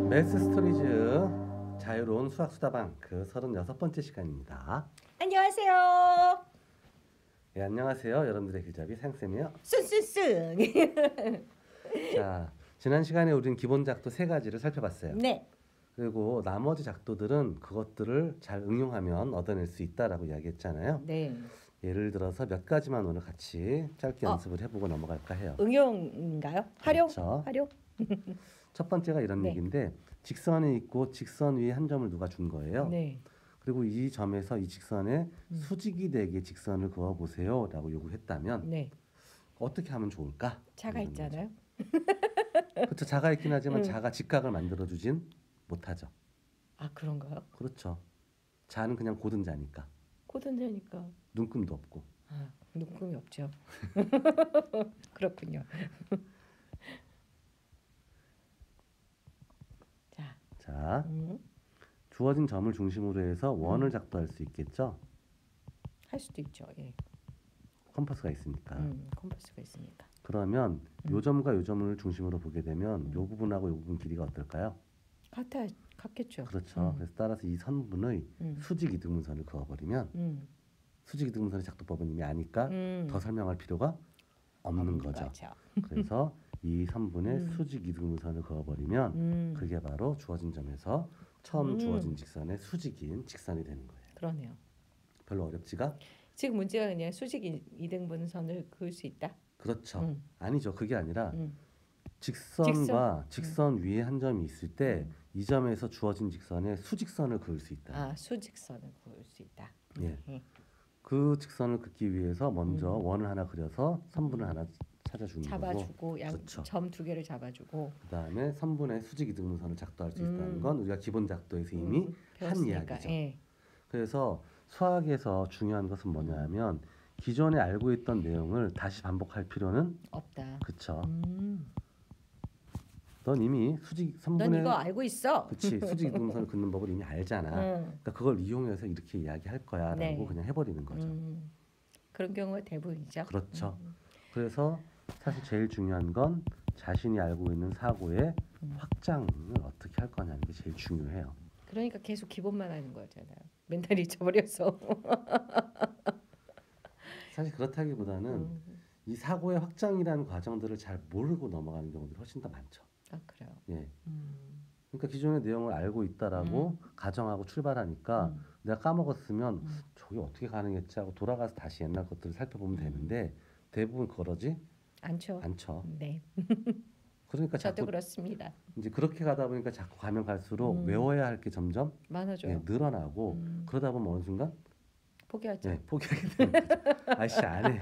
매스 스토리즈 자유로운 수학 수다방 그 36번째 시간입니다. 안녕하세요. 네, 안녕하세요. 여러분들의 길잡이 상쌤이요. 쓱쓱쓱. 자, 지난 시간에 우리는 기본 작도 3가지를 살펴봤어요. 네. 그리고 나머지 작도들은 그것들을 잘 응용하면 얻어낼 수 있다라고 이야기했잖아요. 네. 예를 들어서 몇 가지만 오늘 같이 짧게 연습을 해보고 넘어갈까 해요. 응용인가요? 활용? 그렇죠. 활용? 첫 번째가 이런 네. 얘기인데 직선이 있고 직선 위에 한 점을 누가 준 거예요. 네. 그리고 이 점에서 이 직선에 수직이 되게 직선을 그어보세요 라고 요구했다면 네. 어떻게 하면 좋을까? 차가 있잖아요. 그렇죠. 자가 있긴 하지만 자가 직각을 만들어주진 못하죠. 아, 그런가요? 그렇죠. 자는 그냥 고든 자니까 고단자니까. 눈금도 없고. 아, 눈금이 없죠. 그렇군요. 자, 주어진 점을 중심으로 해서 원을 작도할 수 있겠죠. 할 수도 있죠. 예. 컴퍼스가 있으니까. 컴퍼스가 있으니까. 그러면 요 점과 요 점을 중심으로 보게 되면 요 부분하고 요 부분 길이가 어떨까요? 같겠죠. 그렇죠. 그래서 따라서 이 선분의 수직 이등분선을 그어버리면 수직 이등분선의 작도법은 이미 아니까 더 설명할 필요가 없는 거죠. 그래서 이 선분의 수직 이등분선을 그어버리면 그게 바로 주어진 점에서 처음 주어진 직선의 수직인 직선이 되는 거예요. 그러네요. 별로 어렵지가? 지금 문제가 그냥 수직 이등분선을 그을 수 있다? 그렇죠. 아니죠. 그게 아니라 직선과 직선 위에 한 점이 있을 때 이 점에서 주어진 직선에 수직선을 그을 수 있다. 아, 수직선을 그을 수 있다. 예. 그 직선을 긋기 위해서 먼저 원을 하나 그려서 선분을 하나 찾아주는 잡아주고 거고. 그렇죠. 점 2개를 잡아주고. 그다음에 선분의 수직 이등분선을 작도할 수 있다는 건 우리가 기본 작도에서 이미 한 배웠으니까. 이야기죠. 예. 그래서 수학에서 중요한 것은 뭐냐면 기존에 알고 있던 내용을 다시 반복할 필요는 없다. 그렇죠. 넌 이미 수직 선분의 넌 이거 알고 있어. 그치 수직 이등분선을 긋는 법을 이미 알잖아. 그러니까 그걸 이용해서 이렇게 이야기할 거야라고 네. 그냥 해버리는 거죠. 그런 경우가 대부분이죠. 그렇죠. 그래서 사실 제일 중요한 건 자신이 알고 있는 사고의 확장을 어떻게 할 거냐는 게 제일 중요해요. 그러니까 계속 기본만 하는 거잖아요. 멘탈이 잊어버려서. 사실 그렇다기보다는 이 사고의 확장이라는 과정들을 잘 모르고 넘어가는 경우들이 훨씬 더 많죠. 아, 그래요. 예. 그러니까 기존의 내용을 알고 있다라고 가정하고 출발하니까 내가 까먹었으면 저게 어떻게 가능했지 하고 돌아가서 다시 옛날 것들을 살펴보면 되는데 대부분 그러지 않죠. 네. 그러니까 저도 자꾸 그렇습니다. 이제 그렇게 가다 보니까 자꾸 가면 갈수록 외워야 할 게 점점 많아져요. 늘어나고 그러다 보면 어느 순간 포기하죠. 포기하게 되는 거죠. 아이씨 안 해.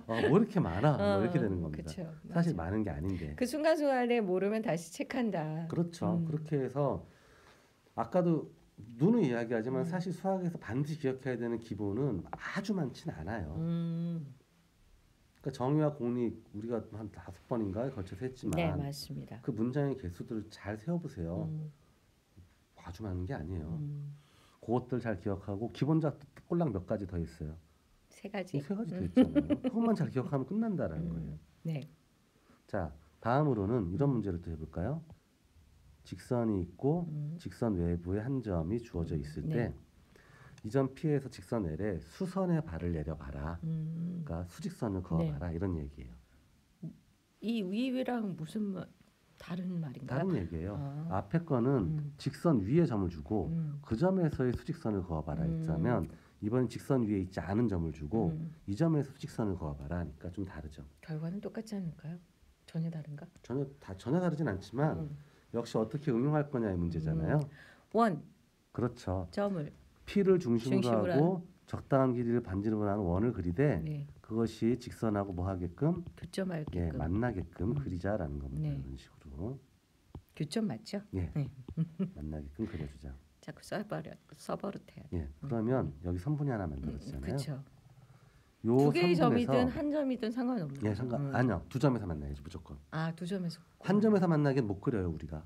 뭐 이렇게 많아. 뭐 이렇게 되는 겁니다. 그쵸, 사실 맞아. 많은 게 아닌데. 그 순간순간에 모르면 다시 체크한다. 그렇죠. 그렇게 해서 아까도 누누이 이야기하지만 사실 수학에서 반드시 기억해야 되는 기본은 아주 많지는 않아요. 그러니까 정의와 공리 우리가 한 5번인가 걸쳐서 했지만 네, 맞습니다. 그 문장의 개수들을 잘 세어보세요. 아주 많은 게 아니에요. 그것들 잘 기억하고 기본 작도 꼴랑 몇 가지 더 있어요. 3가지. 3가지 더 있잖아요. 그것만 잘 기억하면 끝난다라는 거예요. 네. 자, 다음으로는 이런 문제를 또 해볼까요? 직선이 있고 직선 외부에 한 점이 주어져 있을 때 이 점 P에서 직선 L에 수선의 발을 내려봐라. 그러니까 수직선을 그어봐라. 이런 얘기예요. 이 위랑 무슨 다른 말인가요? 다른 얘기예요. 앞에 거는 직선 위에 점을 주고 그 점에서의 수직선을 그어봐라 했자면 이번엔 직선 위에 있지 않은 점을 주고 이 점에서 수직선을 그어봐라 하니까 좀 다르죠. 결과는 똑같지 않을까요? 전혀 다른가? 전혀 다르진 않지만 역시 어떻게 응용할 거냐의 문제잖아요. 원. 그렇죠. 점을. P를 중심으로 하고 적당한 길이를 반지름으로 하는 원을 그리되 그것이 직선하고 뭐 하게끔 교점하게끔 만나게끔 그리자라는 겁니다. 이런 식으로. 교점 맞죠? 예. 만나게끔 그려주자. 자꾸 써버릇해야 돼. 예. 그러면 여기 선분이 하나 만들어지잖아요. 그렇죠. 요 두 개의 선분에서 점이든 한 점이든 상관없는 예, 거죠. 아니요. 두 점에서 만나야지 무조건. 아, 두 점에서. 한 점에서 만나기엔 못 그려요, 우리가.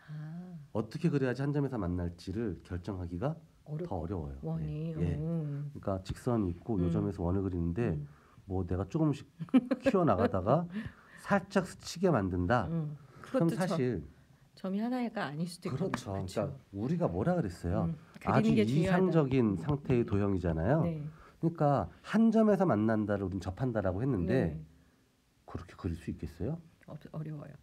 아, 어떻게 그려야지 한 점에서 만날지를 결정하기가 더 어려워요. 원이. 예. 그러니까 직선이 있고 요 점에서 원을 그리는데 뭐 내가 조금씩 키워 나가다가 살짝 스치게 만든다. 그럼 사실 점이 하나가 아닐 수도 있고. 그렇죠. 그러니까 우리가 뭐라 그랬어요? 그리는 아주 게 중요하다. 이상적인 상태의 도형이잖아요. 네. 그러니까 한 점에서 만난다를 우리는 접한다라고 했는데 네. 그렇게 그릴 수 있겠어요? 어려워요.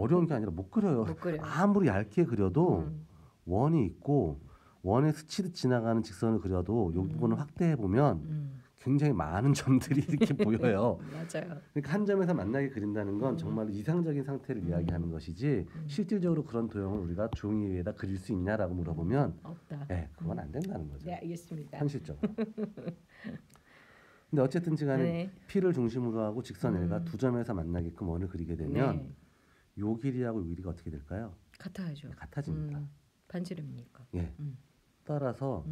어려운 게 아니라 못 그려요. 못 그려요. 아무리 얇게 그려도 음. 원이 있고 원에 스치듯 지나가는 직선을 그려도 이 부분을 확대해 보면 굉장히 많은 점들이 이렇게 보여요. 맞아요. 그러니까 한 점에서 만나게 그린다는 건 정말 이상적인 상태를 이야기하는 것이지 실질적으로 그런 도형을 우리가 종이 위에다 그릴 수 있냐라고 물어보면 없다. 네, 그건 안 된다는 거죠. 네, 알겠습니다. 현실적으로. 근데 어쨌든지 간에 네. P를 중심으로 하고 직선 L가 두 점에서 만나게끔 원을 그리게 되면 네. 요 길이하고 요 길이가 어떻게 될까요? 같아야죠. 같아집니다. 반지름이니까. 예. 음. 따라서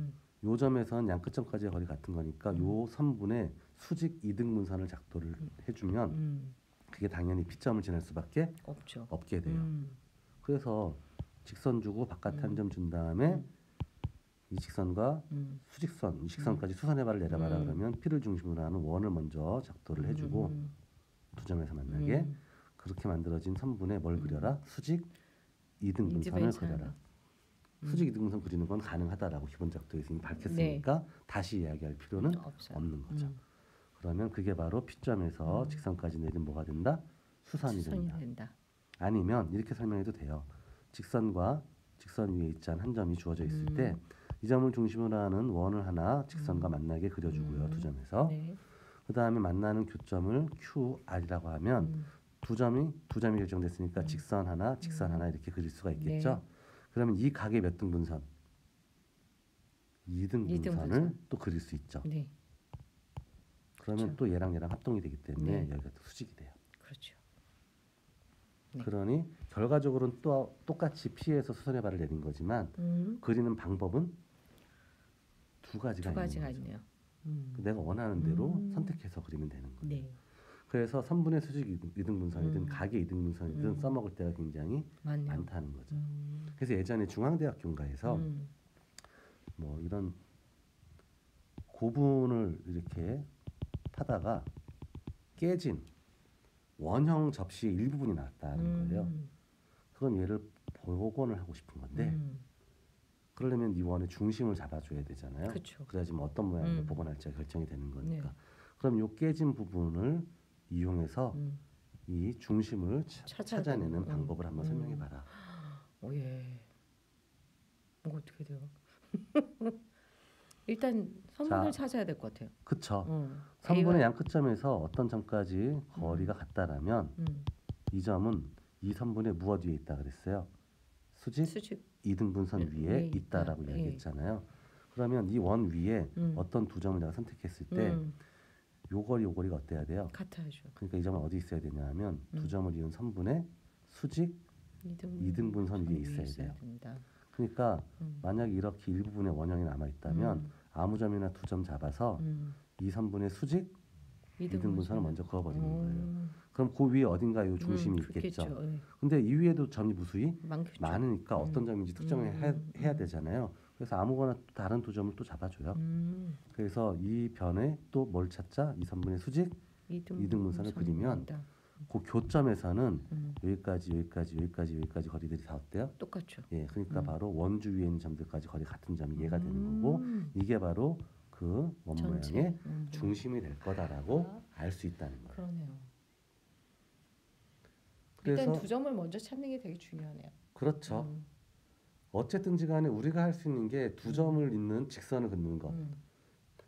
요 점에서는 양 끝점까지의 거리 같은 거니까 요 선분의 수직 이등분선을 작도를 해주면 그게 당연히 P점을 지날 수밖에 없죠. 없게 돼요. 그래서 직선 주고 바깥에 한 점 준 다음에 이 직선과 수직선, 이 직선까지 수선의 발을 내려봐라 그러면 P를 중심으로 하는 원을 먼저 작도를 해주고 두 점에서 만나게 그렇게 만들어진 선분에 뭘 그려라? 수직 이등분선을 그려라. 수직 이등분선 그리는 건 가능하다라고 기본 작도에서 이미 밝혔으니까 다시 이야기할 필요는 없는 거죠. 그러면 그게 바로 P점에서 직선까지 내린 뭐가 된다? 수선이 된다. 아니면 이렇게 설명해도 돼요. 직선과 직선 위에 있지 않은 한 점이 주어져 있을 때 이 점을 중심으로 하는 원을 하나 직선과 만나게 그려주고요. 두 점에서. 네. 그 다음에 만나는 교점을 QR이라고 하면 두 점이 결정됐으니까 직선 하나 이렇게 그릴 수가 있겠죠. 네. 그러면 이 각의 몇 등분선? 2등분선을 또 그릴 수 있죠. 네. 그러면 그렇죠. 또 얘랑 합동이 되기 때문에 네. 여기가 또 수직이 돼요. 그렇죠. 네. 그러니 결과적으로는 또 똑같이 P에서 수선의 발을 내린 거지만 그리는 방법은 두 가지가 있는 거죠. 있네요. 내가 원하는 대로 선택해서 그리면 되는 거예요. 네. 그래서 선분의 수직 이등분선이든 각의 이등분선이든 써먹을 때가 굉장히 많다는 거죠. 그래서 예전에 중앙대학교인가에서 뭐 이런 고분을 이렇게 타다가 깨진 원형 접시의 일부분이 나왔다는 거예요. 그건 얘를 복원을 하고 싶은 건데 그러려면 이 원의 중심을 잡아줘야 되잖아요. 그쵸. 그래야지 뭐 어떤 모양으로 복원할지가 결정이 되는 거니까. 네. 그럼 요 깨진 부분을 이용해서 이 중심을 찾아내는 방법을 한번 설명해 봐라. 예. 뭐 어떻게 돼요? 일단 선분을 찾아야 될 것 같아요. 그쵸. 선분의 양 끝점에서 어떤 점까지 거리가 같다라면 이 점은 이 선분의 무엇 위에 있다 그랬어요? 수직 이등분선 위에 있다라고 이야기했잖아요. 그러면 이 원 위에 어떤 두 점을 내가 선택했을 때 요 거리가 어때야 돼요? 같아야죠. 그러니까 이 점은 어디 있어야 되냐면 두 점을 이은 선분의 수직 이등분선 위에 있어야 돼요. 된다. 그러니까 만약에 이렇게 일부분의 원형이 남아 있다면 아무 점이나 두 점 잡아서 이 선분의 수직 이등분선을 먼저 그어버리는 거예요. 그럼 그 위에 어딘가에 요 중심이 있겠죠. 네. 근데 이 위에도 점이 무수히 많겠죠. 많으니까 어떤 점인지 특정해야 되잖아요. 그래서 아무거나 다른 두 점을 또 잡아줘요. 그래서 이 변에 또 뭘 찾자? 이 선분의 수직 이등분선을 그리면 그 교점에서는 여기까지 거리들이 다 어때요? 똑같죠. 예, 그러니까 바로 원주 위에 있는 점들까지 거리 같은 점이 이해가 되는 거고 이게 바로 그 원 모양의 중심이 될 거다라고 알 수 있다는 거예요. 그러네요. 그래서 일단 두 점을 먼저 찾는 게 되게 중요하네요. 그렇죠. 어쨌든지 간에 우리가 할 수 있는 게 두 점을 잇는 직선을 긋는 것,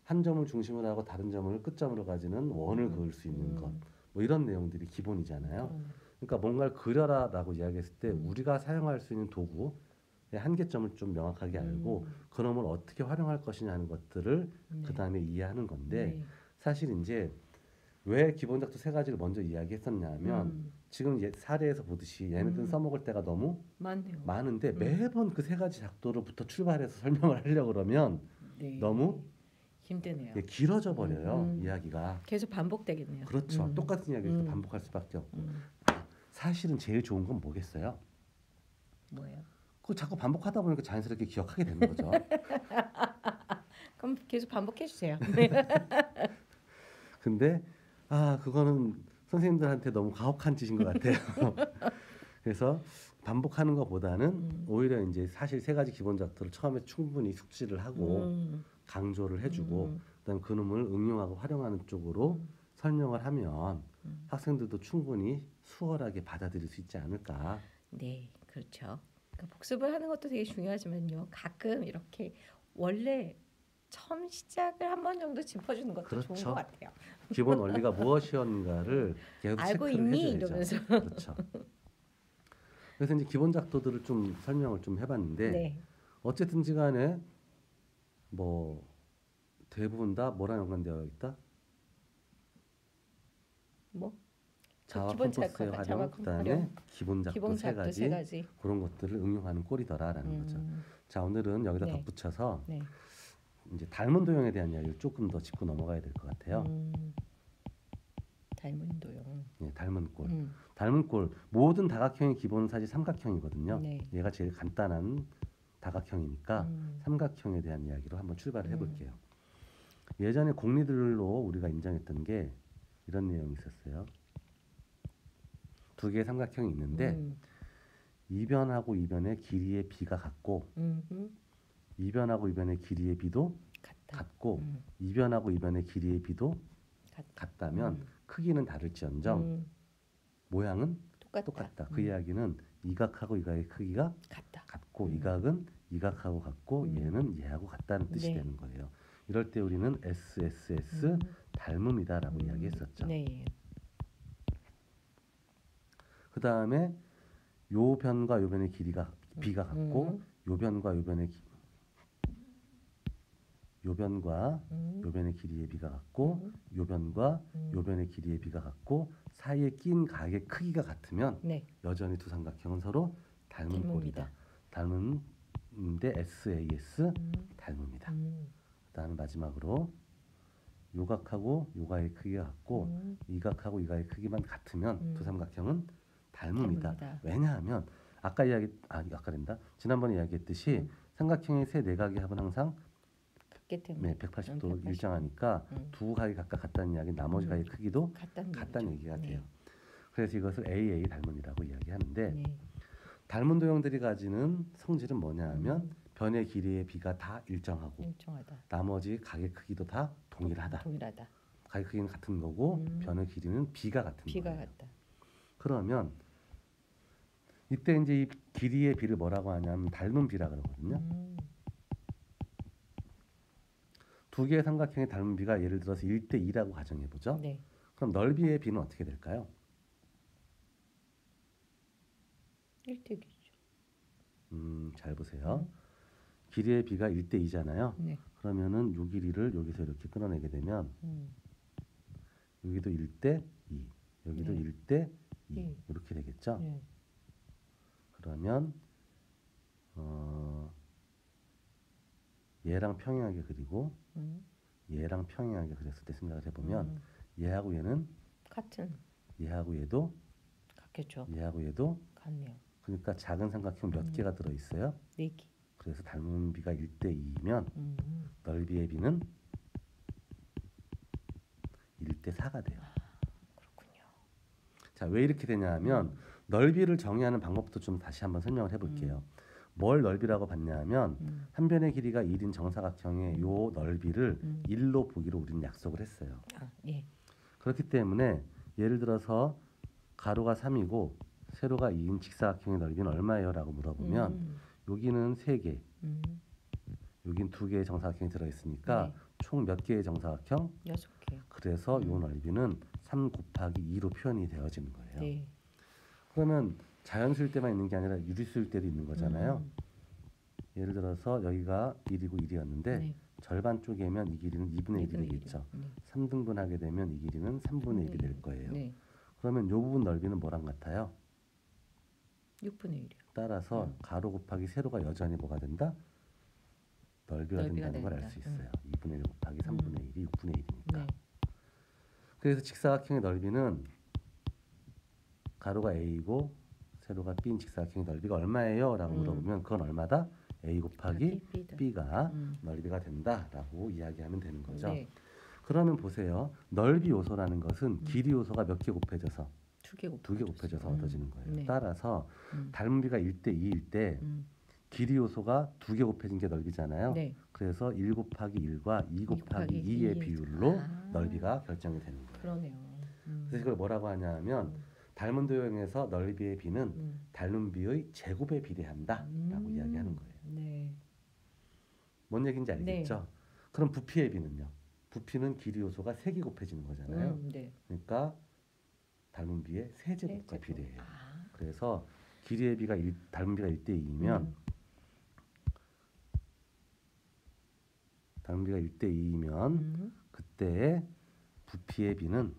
한 점을 중심으로 하고 다른 점을 끝점으로 가지는 원을 그을 수 있는 것, 뭐 이런 내용들이 기본이잖아요. 그러니까 뭔가를 그려라라고 이야기했을 때 우리가 사용할 수 있는 도구의 한계점을 좀 명확하게 알고 그놈을 어떻게 활용할 것이냐 하는 것들을 그 다음에 이해하는 건데 사실 이제 왜 기본 작도 세 가지를 먼저 이야기했었냐면 지금 사례에서 보듯이 얘네들은 써먹을 때가 너무 많은데 매번 그 세 가지 작도로부터 출발해서 설명을 하려고 그러면 너무 힘드네요. 길어져 버려요. 이야기가. 계속 반복되겠네요. 그렇죠. 똑같은 이야기를 반복할 수밖에 없고. 사실은 제일 좋은 건 뭐겠어요? 뭐예요? 그거 자꾸 반복하다 보니까 자연스럽게 기억하게 되는 거죠. 그럼 계속 반복해 주세요. 근데 그거는 선생님들한테 너무 가혹한 짓인 것 같아요. 그래서 반복하는 것보다는 오히려 이제 사실 세 가지 기본 작도를 처음에 충분히 숙지를 하고 강조를 해주고 그다음 그 놈을 응용하고 활용하는 쪽으로 설명을 하면 학생들도 충분히 수월하게 받아들일 수 있지 않을까. 네, 그렇죠. 그러니까 복습을 하는 것도 되게 중요하지만요. 가끔 이렇게 원래 처음 시작을 한 번 정도 짚어주는 것도 그렇죠. 좋은 것 같아요. 기본 원리가 무엇이었는가를 계속 알고 체크를 있니? 해줘야죠. 이러면서. 그렇죠. 그래서 이제 기본 작도들을 좀 설명을 좀 해봤는데 네. 어쨌든지 간에 뭐 대부분 다 뭐랑 연관되어 있다? 뭐? 자와 기본 컴포스의 자와 활용, 그다음에 기본 작도 기본 세 작도 세 가지. 그런 것들을 응용하는 꼴이더라라는 거죠. 자, 오늘은 여기다 네. 덧붙여서 네. 이제 닮은 도형에 대한 이야기를 조금 더 짚고 넘어가야 될 것 같아요. 닮은 도형. 예, 닮은 꼴. 닮은 꼴. 모든 다각형의 기본은 사실 삼각형이거든요. 네. 얘가 제일 간단한 다각형이니까 삼각형에 대한 이야기로 한번 출발을 해볼게요. 예전에 공리들로 우리가 인정했던 게 이런 내용이 있었어요. 두 개의 삼각형이 있는데 이변하고 이변의 길이의 비가 같고 이변하고 이변의 길이의 비도 같고 이변하고 이변의 길이의 비도 같다면 크기는 다를지언정 모양은 똑같다. 그 이야기는 이 각하고 이 각의 크기가 같고 이 각은 이 각하고 같고 얘는 얘하고 같다는 뜻이 네. 되는 거예요. 이럴 때 우리는 SSS 닮음이다라고 이야기했었죠. 네. 그 다음에 요 변과 요 변의 길이가 비가 같고 요 변과 요 변의 요 변과 요 변의 길이의 비가 같고 요 변과 요 변의 길이의 비가 같고 사이에 낀 각의 크기가 같으면 네. 여전히 두 삼각형은 서로 닮은 꼴이다. 닮은데 SAS 닮음이다. 그다음에 마지막으로 요 각하고 요 각의 크기가 같고 이 각하고 이 각의 크기만 같으면 두 삼각형은 닮음이다. 왜냐하면 아까된다. 지난번에 이야기했듯이 삼각형의 세 내각의 합은 항상 같기 때문에 네, 180도 일정하니까 두 각이 각각 같다는 이야기, 나머지 각의 크기도 같다는 얘기가 돼요. 그래서 이것을 AA 닮음이라고 이야기하는데 네. 닮은 도형들이 가지는 성질은 뭐냐하면 변의 길이의 비가 다 일정하고 나머지 각의 크기도 다 동일하다. 각의 크기는 같은 거고 변의 길이는 비가 같은 거예요. 그러면 이때 이제 이 길이의 비를 뭐라고 하냐면 닮은 비라 그러거든요. 두 개의 삼각형의 닮은 비가 예를 들어서 1:2라고 가정해 보죠. 네. 그럼 넓이의 비는 어떻게 될까요? 1:2죠. 잘 보세요. 길이의 비가 1:2잖아요. 네. 그러면은 요 길이를 여기서 이렇게 끊어내게 되면 여기도 1:2, 여기도 네. 1:2 이렇게 되겠죠. 네. 그러면 얘랑 평행하게 그리고 얘랑 평행하게 그렸을 때 생각을 해보면 얘하고 얘는 얘하고 얘도 같겠죠. 얘하고 얘도 같네요. 그러니까 작은 삼각형 몇 개가 들어 있어요? 4개. 그래서 닮은 비가 1:2면 넓이의 비는 1:4가 돼요. 그렇군요. 자, 왜 이렇게 되냐면 넓이를 정의하는 방법도 좀 다시 한번 설명을 해볼게요. 뭘 넓이라고 봤냐 하면 한 변의 길이가 1인 정사각형의 요 넓이를 1로 보기로 우리는 약속을 했어요. 예. 그렇기 때문에 예를 들어서 가로가 3이고 세로가 2인 직사각형의 넓이는 얼마예요? 라고 물어보면 여기는 3개, 여긴 2개의 정사각형이 들어있으니까 총 몇 개의 정사각형? 6개. 그래서 요 넓이는 3 곱하기 2로 표현이 되어지는 거예요. 네. 그러면 자연수일 때만 있는 게 아니라 유리수일 때도 있는 거잖아요. 예를 들어서 여기가 1이고 1이었는데 절반 쪼개면 이 길이는 2분의 1이 되겠죠. 3등분 하게 되면 이 길이는 3분의 1이 될 거예요. 그러면 이 부분 넓이는 뭐랑 같아요? 6분의 1이요. 따라서 가로 곱하기 세로가 여전히 뭐가 된다? 넓이가 된다는 걸 알 수 있어요. 2분의 1 곱하기 3분의 1이 6분의 1이니까. 그래서 직사각형의 넓이는 가로가 A이고 세로가 B인 직사각형의 넓이가 얼마예요? 라고 물어보면 그건 얼마다? A 곱하기 B가 넓이가 된다라고 이야기하면 되는 거죠. 그러면 보세요. 넓이 요소라는 것은 길이 요소가 몇 개 곱해져서 두 개 곱해져서 얻어지는 거예요. 네. 따라서 닮은 비가 1대 2일 때 길이 요소가 두 개 곱해진 게 넓이잖아요. 네. 그래서 1 곱하기 1과 2 곱하기 2의 비율로 넓이가 결정이 되는 거예요. 그러네요. 그래서 이걸 뭐라고 하냐면 닮은 도형에서 넓이의 비는 닮은 비의 제곱에 비례한다라고 이야기하는 거예요. 네. 뭔 얘기인지 알겠죠? 그럼 부피의 비는요? 부피는 길이 요소가 3개 곱해지는 거잖아요. 네. 그러니까 닮은 비의 세제곱과 비례해요. 아. 그래서 길이의 비가 닮은 비가 1대 2이면 닮은 비가 1대 2이면 그때 부피의 비는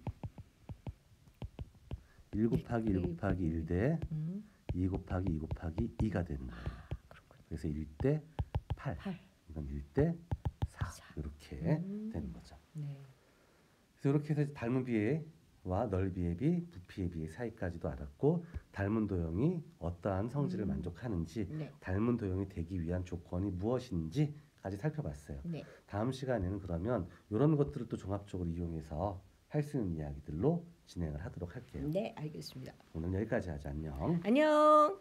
1 곱하기 1 곱하기 1 대 2 곱하기 2 곱하기 2가 되는 거예요. 그래서 1대 8. 이건 1대 4. 이렇게 되는 거죠. 네. 그래서 이렇게 해서 닮은 비와 넓이의 비, 부피의 비의 사이까지도 알았고 닮은 도형이 어떠한 성질을 만족하는지 닮은 도형이 되기 위한 조건이 무엇인지까지 살펴봤어요. 네. 다음 시간에는 그러면 이런 것들을 또 종합적으로 이용해서 할 수 있는 이야기들로 진행을 하도록 할게요. 네, 알겠습니다. 오늘 여기까지 하죠. 안녕. 안녕.